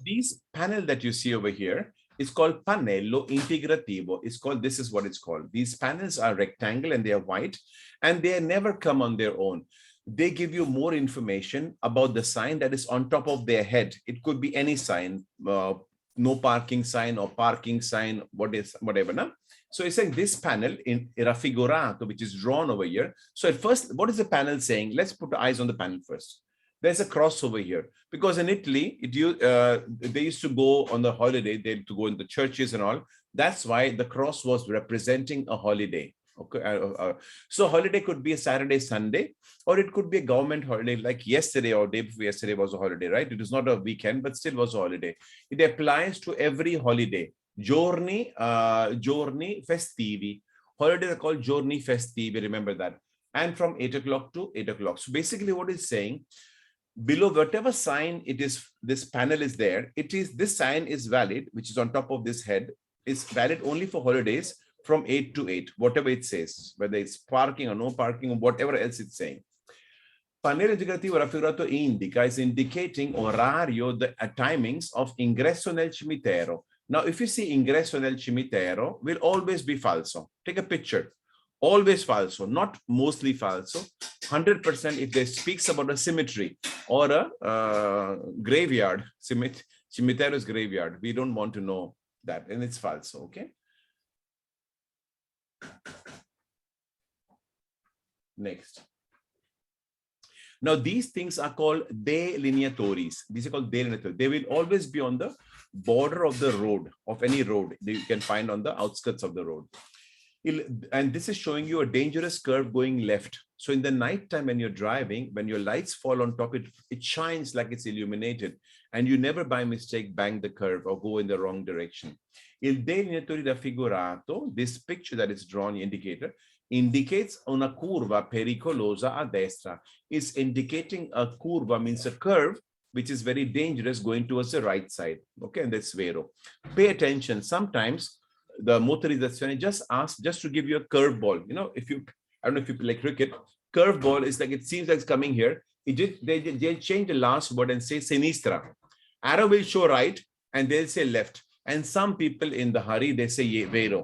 these panel that you see over here is called pannello integrativo. It's called, this is what it's called. These panels are rectangle and they are white, and they never come on their own. They give you more information about the sign that is on top of their head. It could be any sign, no parking sign or parking sign, whatever. No? So it's saying this panel in raffigurato, which is drawn over here. So at first, what is the panel saying? Let's put the eyes on the panel first. There's a cross over here, because in Italy, they used to go on the holiday, they had to go in the churches and all. That's why the cross was representing a holiday. Okay, so holiday could be a Saturday, Sunday, or it could be a government holiday, like yesterday or day before yesterday was a holiday, right? It is not a weekend, but still was a holiday. It applies to every holiday. Giorni festivi. Holidays are called giorni festivi, remember that. And from 8 o'clock to 8 o'clock. So basically what it's saying, below whatever sign it is, this panel is there, it is, this sign is valid, which is on top of this head, is valid only for holidays from 8 to 8, whatever it says, whether it's parking or no parking or whatever else it's saying. Pannello integrativo raffigurato indica is indicating orario, the timings of ingresso nel cimitero. Now, if you see ingresso nel cimitero, will always be falso. Take a picture. Always falso, not mostly falso. 100% if they speaks about a cemetery or a graveyard. Cimitero is graveyard. We don't want to know that, and it's falso, okay? Next. Now, these things are called delineatories. These are called delineatories. They will always be on the border of the road, of any road that you can find on the outskirts of the road. And this is showing you a dangerous curve going left. So in the night time when you're driving, when your lights fall on top, it shines like it's illuminated, and you never by mistake bang the curve or go in the wrong direction. Il delineatore raffigurato, this picture that is drawn, indicator, indicates una curva pericolosa a destra. Is indicating a curva, means a curve, which is very dangerous going towards the right side. Okay, and that's vero. Pay attention. Sometimes the motorizzazione just asks just to give you a curveball. You know, if you, I don't know if you play cricket, curveball is like, it seems like it's coming here. They change the last word and say sinistra. Arrow will show right and they'll say left. And some people in the hurry, they say vero.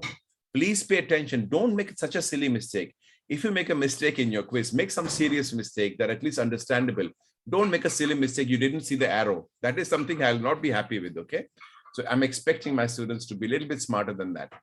Please pay attention. Don't make such a silly mistake. If you make a mistake in your quiz, make some serious mistake that at least understandable. Don't make a silly mistake. You didn't see the arrow. That is something I'll not be happy with, okay? So I'm expecting my students to be a little bit smarter than that.